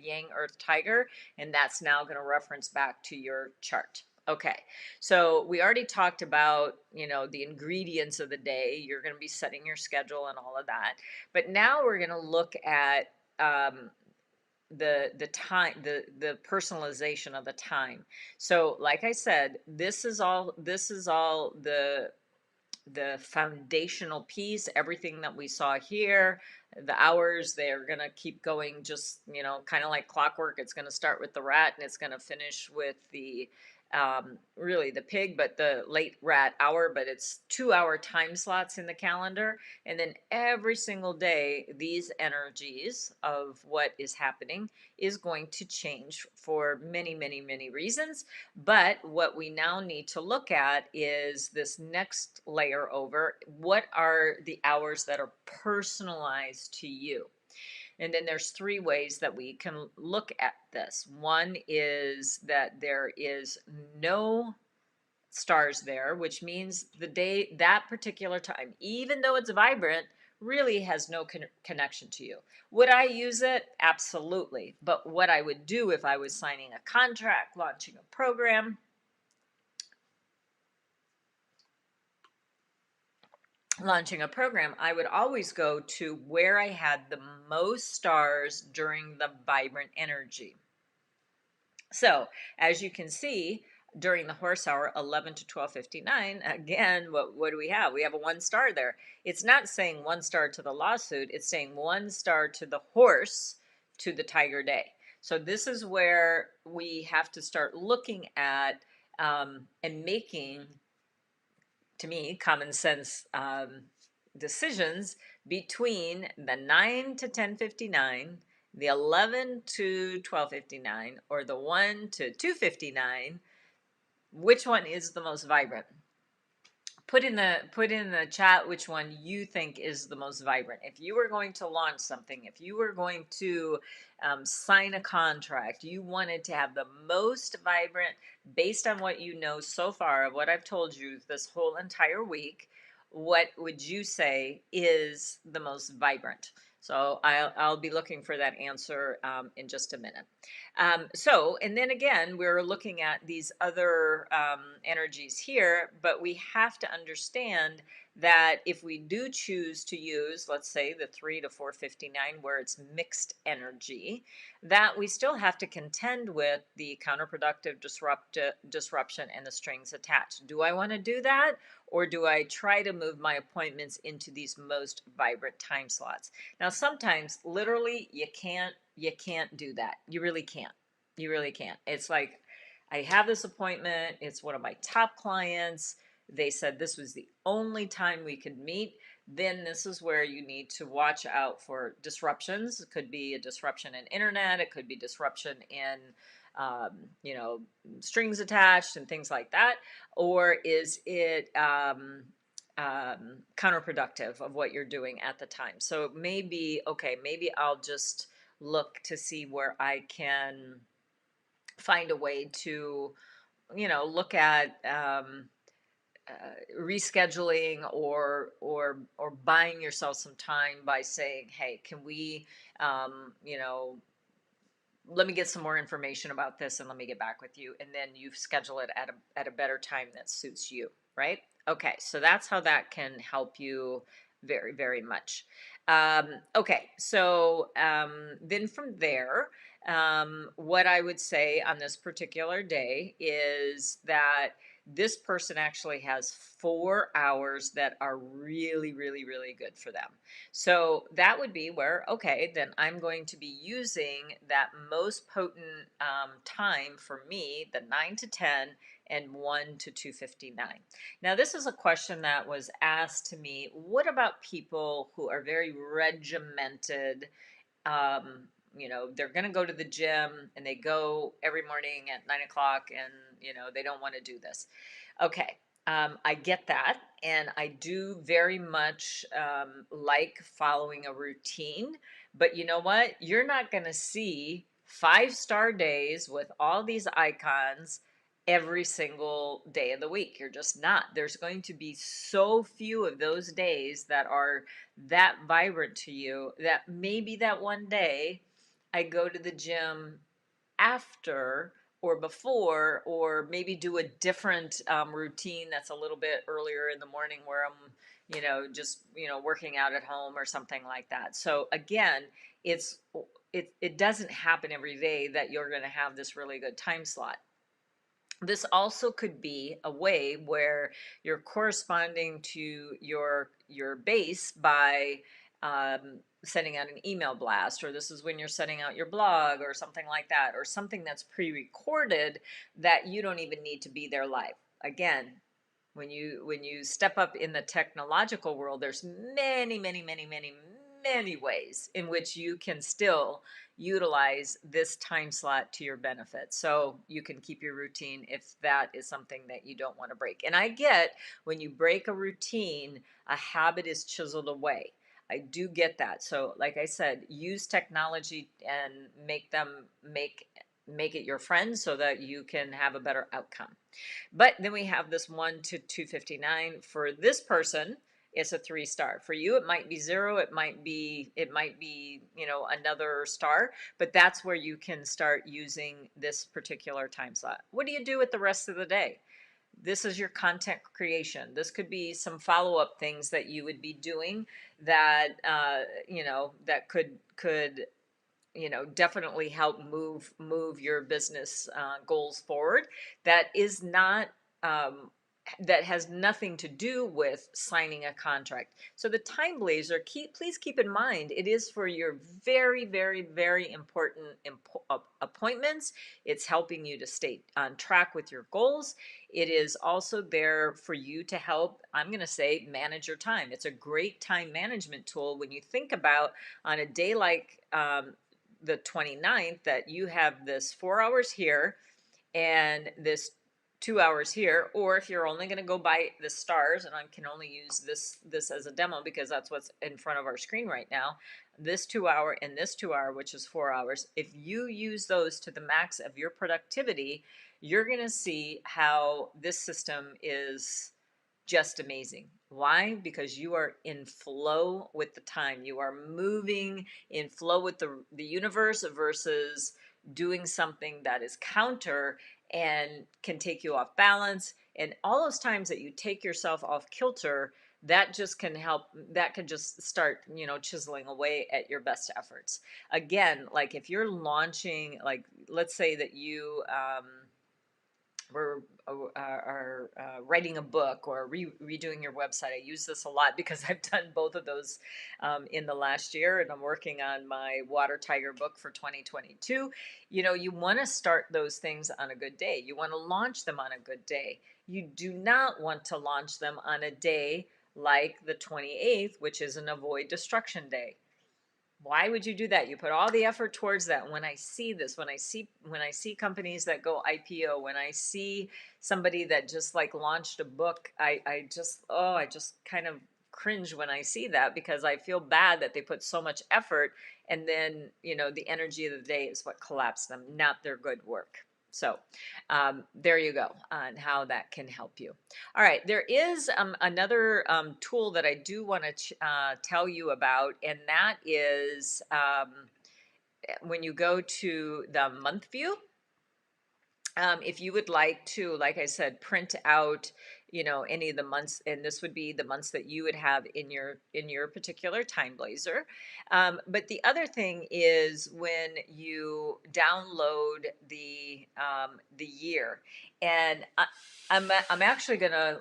Speaker 1: Yang Earth Tiger, and that's now going to reference back to your chart. Okay, so we already talked about, the ingredients of the day. You're going to be setting your schedule and all of that. But now we're going to look at the time, the personalization of the time. So like I said, this is all the foundational piece, everything that we saw here. The hours, they're going to keep going, just kind of like clockwork. It's going to start with the rat and it's going to finish with the really the pig, but the late rat hour, but it's 2 hour time slots in the calendar. And then every single day, these energies of what is happening is going to change for many, many, many reasons. But what we now need to look at is this next layer over. What are the hours that are personalized to you? And then there's three ways that we can look at this. One is that there is no stars there, which means the day, that particular time, even though it's vibrant, really has no connection to you. Would I use it? Absolutely. But what I would do if I was signing a contract, launching a program, I would always go to where I had the most stars during the vibrant energy. So as you can see, during the horse hour, 11 to 12:59, again, what do we have? We have a 1 star there. It's not saying 1 star to the lawsuit. It's saying 1 star to the horse to the tiger day. So this is where we have to start looking at and making, to me, common sense decisions between the 9 to 10:59, the 11 to 12:59, or the 1 to 2:59. Which one is the most vibrant? Put in the chat which one you think is the most vibrant. If you were going to launch something, if you were going to sign a contract, you wanted to have the most vibrant, based on what you know so far of what I've told you this whole entire week, what would you say is the most vibrant? So I'll be looking for that answer in just a minute. And then again, we're looking at these other energies here, but we have to understand that if we do choose to use, let's say, the 3 to 4:59, where it's mixed energy, that we still have to contend with the counterproductive disruption and the strings attached. Do I want to do that? Or do I try to move my appointments into these most vibrant time slots? Now, sometimes literally you can't do that. You really can't. You really can't. It's like, I have this appointment. It's one of my top clients. They said this was the only time we could meet. Then this is where you need to watch out for disruptions. It could be a disruption in internet. It could be disruption in, you know, strings attached and things like that. Or is it counterproductive of what you're doing at the time? So maybe, okay, maybe I'll just look to see where I can find a way to, look at rescheduling or buying yourself some time by saying, hey, can we, let me get some more information about this and let me get back with you. And then you schedule it at a better time that suits you, right? Okay, so that's how that can help you very, very much. Okay, so then from there, what I would say on this particular day is that this person actually has 4 hours that are really, really, really good for them. So that would be where, okay, then I'm going to be using that most potent time for me, the 9 to 10 and 1 to 2:59. Now, this is a question that was asked to me. What about people who are very regimented? They're going to go to the gym and they go every morning at 9 o'clock and, they don't want to do this. Okay. I get that. And I do very much like following a routine. But you know what? You're not going to see 5-star days with all these icons every single day of the week. You're just not. There's going to be so few of those days that are that vibrant to you that maybe that one day I go to the gym after or before, or maybe do a different routine that's a little bit earlier in the morning where I'm, just, working out at home or something like that. So again, it doesn't happen every day that you're going to have this really good time slot. This also could be a way where you're corresponding to your base by sending out an email blast, or this is when you're sending out your blog or something like that, or something that's pre-recorded that you don't even need to be there live. Again, when you step up in the technological world, there's many ways in which you can still utilize this time slot to your benefit. So you can keep your routine if that is something that you don't want to break. And I get when you break a routine, a habit is chiseled away. I do get that. So like I said, use technology and make it your friend so that you can have a better outcome. But then we have this 1 to 259. For this person, it's a 3-star. For you, it might be 0. It might be, another star, but that's where you can start using this particular time slot. What do you do with the rest of the day? This is your content creation. This could be some follow-up things that you would be doing that, that could definitely help move your business goals forward. That is not that has nothing to do with signing a contract. So the TimeBlazr, please keep in mind, it is for your very important appointments. It's helping you to stay on track with your goals. It is also there for you to help, I'm going to say, manage your time. It's a great time management tool when you think about on a day like the 29th that you have this 4 hours here and this 2 hours here, or if you're only going to go by the stars, and I can only use this as a demo because that's what's in front of our screen right now, this 2 hour and this 2 hour, which is 4 hours, if you use those to the max of your productivity, you're going to see how this system is just amazing. Why? Because you are in flow with the time. You are moving in flow with the universe versus doing something that is counter and can take you off balance. And all those times that you take yourself off kilter, that just can help, that can just start, chiseling away at your best efforts. Again, like if you're launching, like let's say that you, are writing a book or redoing your website. I use this a lot because I've done both of those in the last year, and I'm working on my Water Tiger book for 2022. You want to start those things on a good day. You want to launch them on a good day. You do not want to launch them on a day like the 28th, which is an avoid destruction day. Why would you do that? You put all the effort towards that. When I see this, when I see companies that go IPO, when I see somebody that just like launched a book, I just kind of cringe when I see that because I feel bad that they put so much effort and then, the energy of the day is what collapsed them, not their good work. So there you go on how that can help you. All right, there is another tool that I do want to tell you about, and that is when you go to the month view. If you would like to, like I said, print out, any of the months, and this would be the months that you would have in your particular TimeBlazr. But the other thing is when you download the year, and I'm actually gonna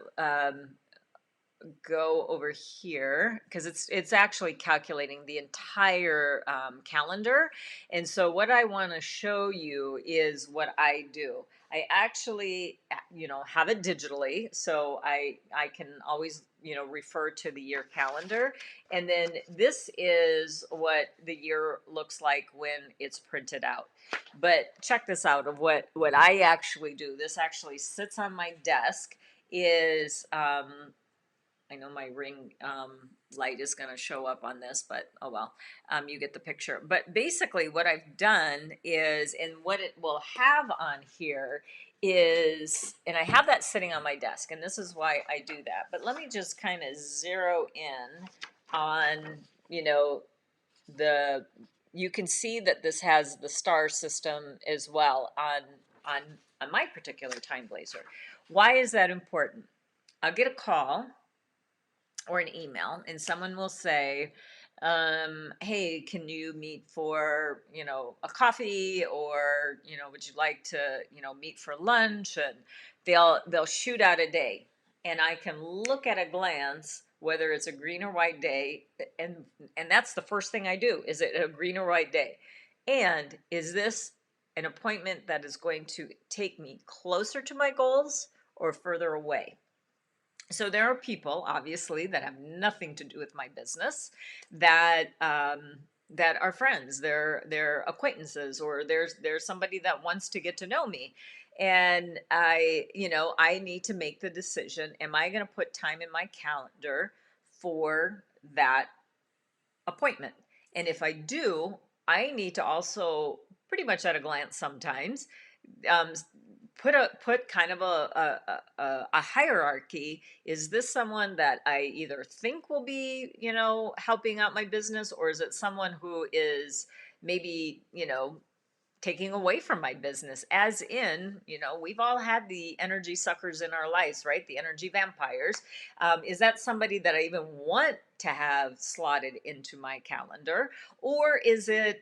Speaker 1: go over here because it's actually calculating the entire calendar. And so what I want to show you is what I do. I actually have it digitally, so I can always refer to the year calendar. And then this is what the year looks like when it's printed out. But check this out of what I actually do. This actually sits on my desk. Is I know my ring light is going to show up on this, but oh well, you get the picture. But basically what I've done is, and what it will have on here is, and I have that sitting on my desk, and this is why I do that. But let me just kind of zero in on, you can see that this has the star system as well on my particular TimeBlazr. Why is that important? I'll get a call or an email, and someone will say, hey, can you meet for, a coffee, or, would you like to, meet for lunch? And they'll shoot out a day. and I can look at a glance whether it's a green or white day, and that's the first thing I do. Is it a green or white day? And is this an appointment that is going to take me closer to my goals or further away? So there are people, obviously, that have nothing to do with my business, that that are friends. They're acquaintances, or there's somebody that wants to get to know me, and I need to make the decision: am I going to put time in my calendar for that appointment? And if I do, I need to also, pretty much at a glance sometimes, um, put kind of a hierarchy. Is this someone that I either think will be, helping out my business, or is it someone who is maybe, taking away from my business? As in, we've all had the energy suckers in our lives, right? The energy vampires. Is that somebody that I even want to have slotted into my calendar? Or is it,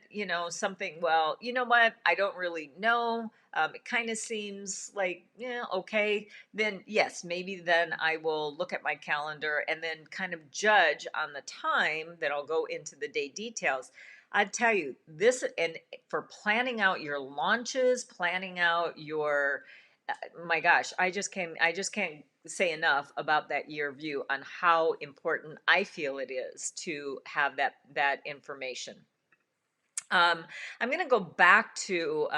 Speaker 1: something, well, you know what? I don't really know. It kind of seems like, yeah, okay. Then, yes, maybe then I will look at my calendar and then kind of judge on the time that I'll go into the day details. I tell you this, and for planning out your launches, planning out your, my gosh, I just can't say enough about that year view on how important I feel it is to have that information. Um, I'm going to go back to,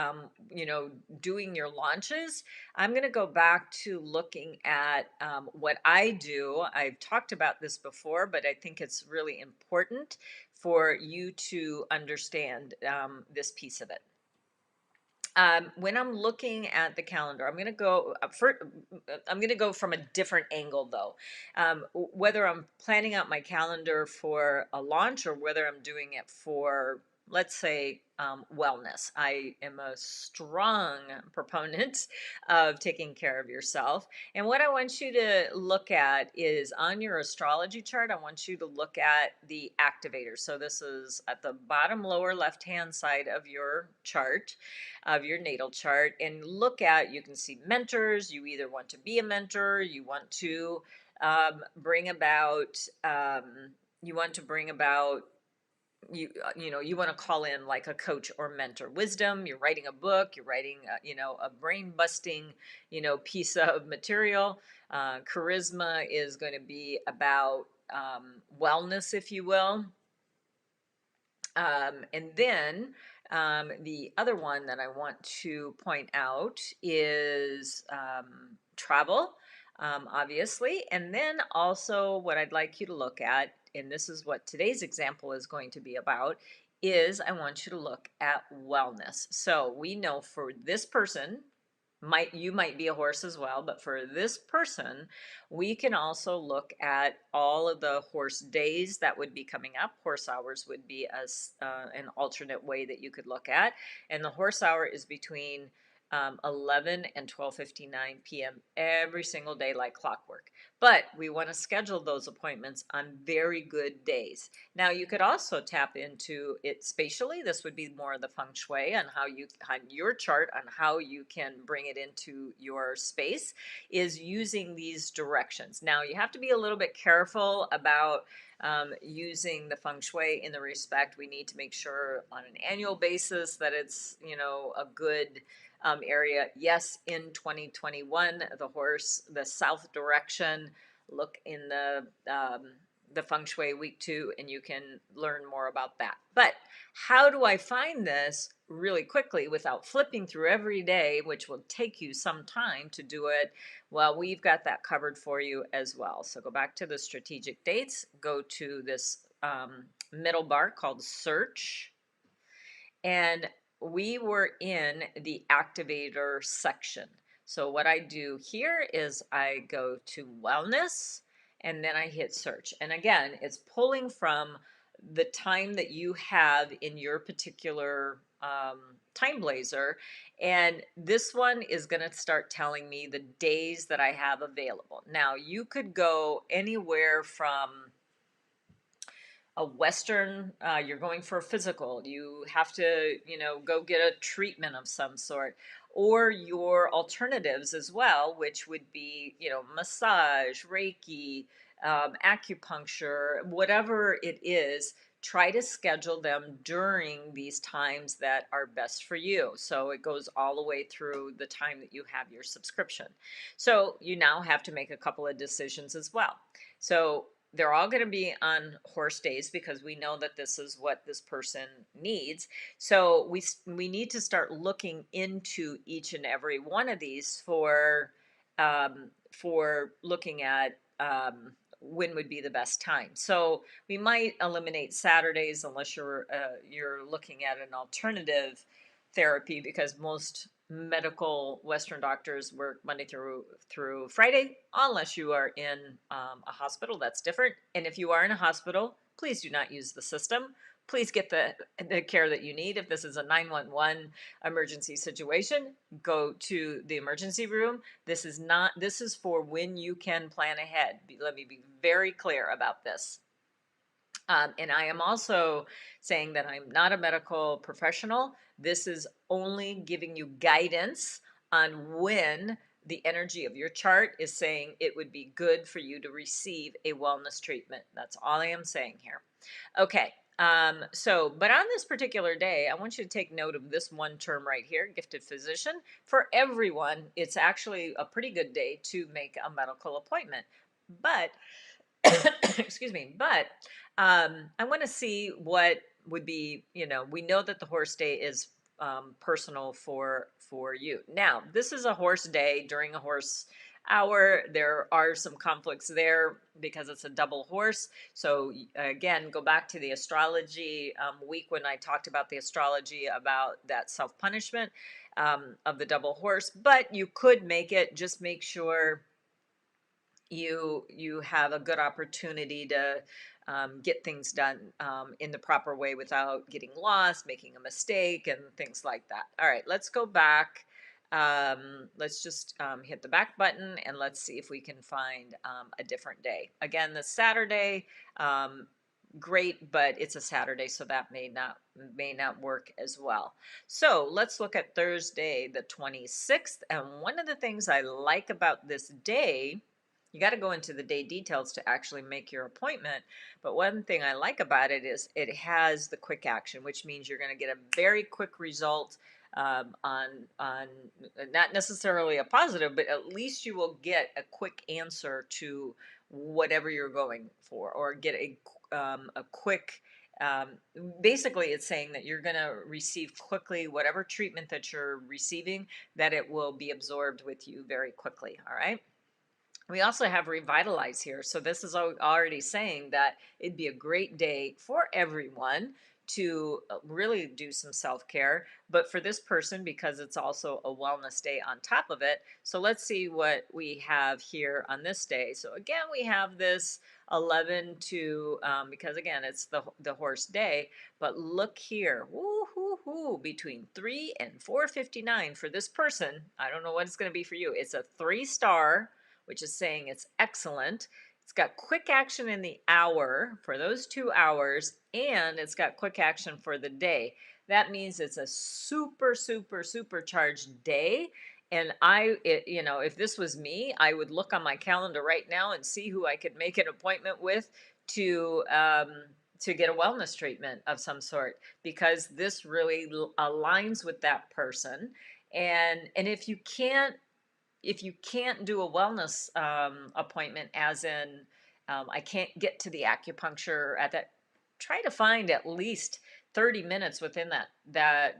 Speaker 1: doing your launches. I'm going to go back to looking at what I do. I've talked about this before, but I think it's really important for you to understand this piece of it. When I'm looking at the calendar, I'm going to go I'm going to go from a different angle though. Whether I'm planning out my calendar for a launch or whether I'm doing it for, let's say, wellness. I am a strong proponent of taking care of yourself. And what I want you to look at is on your astrology chart, I want you to look at the activator. So this is at the bottom lower left-hand side of your chart, of your natal chart, and look at, you can see mentors. You either want to be a mentor, you want to bring about, you want to bring about, you want to call in like a coach or mentor. Wisdom, you're writing a book, you're writing a brain busting piece of material. Charisma is going to be about wellness, if you will. And then the other one that I want to point out is travel, obviously. And then also, what I'd like you to look at, and this is what today's example is going to be about, is I want you to look at wellness. So we know for this person, you might be a horse as well, but for this person, we can also look at all of the horse days that would be coming up. Horse hours would be an alternate way that you could look at, and the horse hour is between 11 and 12:59 p.m. every single day, like clockwork. But we want to schedule those appointments on very good days. Now, you could also tap into it spatially. This would be more of the feng shui on on your chart, on how you can bring it into your space, is using these directions. Now, you have to be a little bit careful about using the feng shui in the respect we need to make sure on an annual basis that it's, a good area. Yes, in 2021, the south direction, look in the feng shui week 2, and you can learn more about that. But how do I find this really quickly without flipping through every day, which will take you some time to do it? Well, we've got that covered for you as well. So go back to the strategic dates, go to this middle bar called search, and we were in the activator section. So what I do here is I go to wellness and then I hit search. And again, it's pulling from the time that you have in your particular TimeBlazr. And this one is going to start telling me the days that I have available. Now, you could go anywhere from a Western, you're going for a physical, you have to, go get a treatment of some sort, or your alternatives as well, which would be, massage, Reiki, acupuncture, whatever it is. Try to schedule them during these times that are best for you. So it goes all the way through the time that you have your subscription. So you now have to make a couple of decisions as well. So they're all going to be on horse days because we know that this is what this person needs. So we need to start looking into each and every one of these for looking at when would be the best time. So we might eliminate Saturdays unless you're looking at an alternative therapy, because most medical Western doctors work Monday through Friday, unless you are in a hospital. That's different. And if you are in a hospital, please do not use the system. Please get the care that you need. If this is a 911 emergency situation, go to the emergency room. This is not. This is for when you can plan ahead. Let me be very clear about this. And I am also saying that I'm not a medical professional. This is only giving you guidance on when the energy of your chart is saying it would be good for you to receive a wellness treatment. That's all I am saying here. Okay. But on this particular day, I want you to take note of this one term right here, gifted physician. For everyone, it's actually a pretty good day to make a medical appointment. But excuse me, but I want to see what would be, we know that the horse day is personal for you. Now, this is a horse day during a horse hour. There are some conflicts there because it's a double horse. So again, go back to the astrology week when I talked about the astrology about that self-punishment of the double horse. But you could make it, just make sure you have a good opportunity to get things done in the proper way without getting lost, making a mistake, and things like that. All right, let's go back. Let's just hit the back button and let's see if we can find a different day. Again, this Saturday, great, but it's a Saturday, so that may not work as well. So let's look at Thursday, the 26th. And one of the things I like about this day, you got to go into the day details to actually make your appointment. But one thing I like about it is it has the quick action, which means you're going to get a very quick result on not necessarily a positive, but at least you will get a quick answer to whatever you're going for, or get a quick. Um, Basically, it's saying that you're going to receive quickly whatever treatment that you're receiving, that it will be absorbed with you very quickly. All right. We also have revitalize here. So this is already saying that it'd be a great day for everyone to really do some self-care, but for this person, because it's also a wellness day on top of it. So let's see what we have here on this day. So again, we have this 11 to, because again, it's the horse day, but look here, woo-hoo-hoo, between 3 and 4:59 for this person. I don't know what it's going to be for you. It's a 3-star, which is saying it's excellent. It's got quick action in the hour for those 2 hours, and it's got quick action for the day. That means it's a super, super, supercharged day. And if this was me, I would look on my calendar right now and see who I could make an appointment with to get a wellness treatment of some sort, because this really aligns with that person. And if you can't do a wellness appointment, as in I can't get to the acupuncture at that, try to find at least 30 minutes within that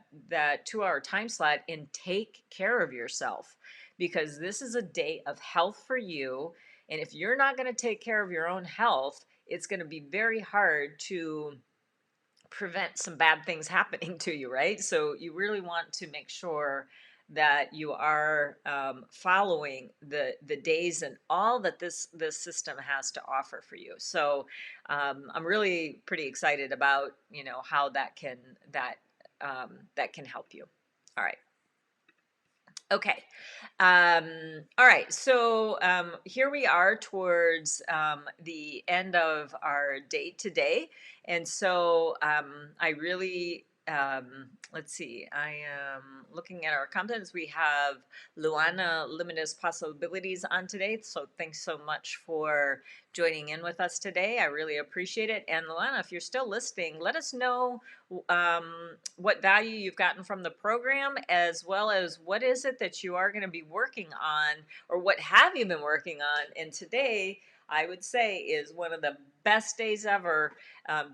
Speaker 1: 2-hour time slot and take care of yourself, because this is a day of health for you. And if you're not going to take care of your own health, it's going to be very hard to prevent some bad things happening to you, right? So you really want to make sure that you are following the days and all that this system has to offer for you. So I'm really pretty excited about how that can help you. All right. Okay. All right. So here we are towards the end of our day today. And so I really, let's see, I am looking at our contents. We have Luana Limitless Possibilities on today. So thanks so much for joining in with us today. I really appreciate it. And Luana, if you're still listening, let us know what value you've gotten from the program, as well as what is it that you are going to be working on, or what have you been working on. And today, I would say, is one of the best days ever,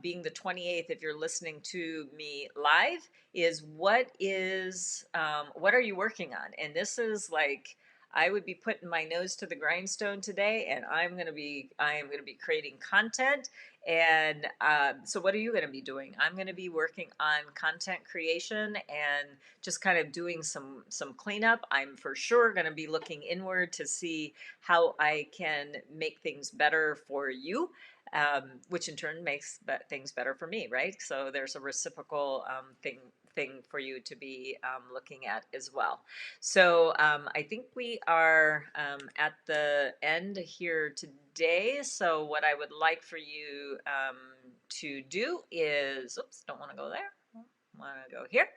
Speaker 1: being the 28th, if you're listening to me live, is what are you working on? And this is like, I would be putting my nose to the grindstone today, and I am going to be creating content. And so, what are you going to be doing? I'm going to be working on content creation and just kind of doing some cleanup. I'm for sure going to be looking inward to see how I can make things better for you, which in turn makes things better for me, right? So there's a reciprocal thing for you to be looking at as well. So I think we are at the end here today. So what I would like for you to do is, oops, don't want to go there. Want to go here.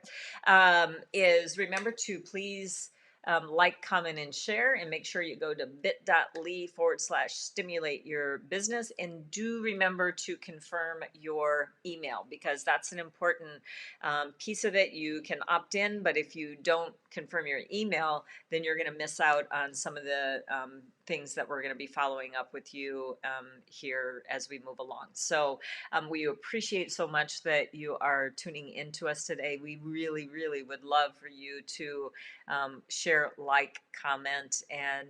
Speaker 1: Is remember to please like, comment, and share, and make sure you go to bit.ly/stimulate your business. And do remember to confirm your email, because that's an important piece of it. You can opt in, but if you don't confirm your email, then you're going to miss out on some of the things that we're going to be following up with you here as we move along. So we appreciate so much that you are tuning into us today. We really, really would love for you to share, like, comment, and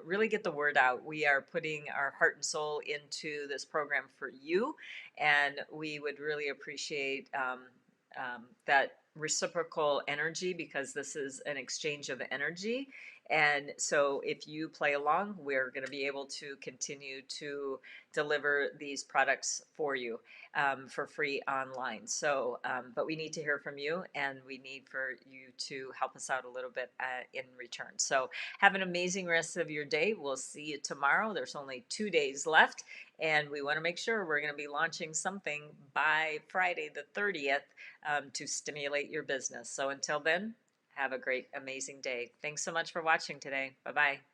Speaker 1: really get the word out. We are putting our heart and soul into this program for you, and we would really appreciate that reciprocal energy, because this is an exchange of energy. And so if you play along, we're going to be able to continue to deliver these products for you for free online. So, but we need to hear from you, and we need for you to help us out a little bit in return. So have an amazing rest of your day. We'll see you tomorrow. There's only 2 days left, and we want to make sure we're going to be launching something by Friday the 30th to stimulate your business. So until then, have a great, amazing day. Thanks so much for watching today. Bye-bye.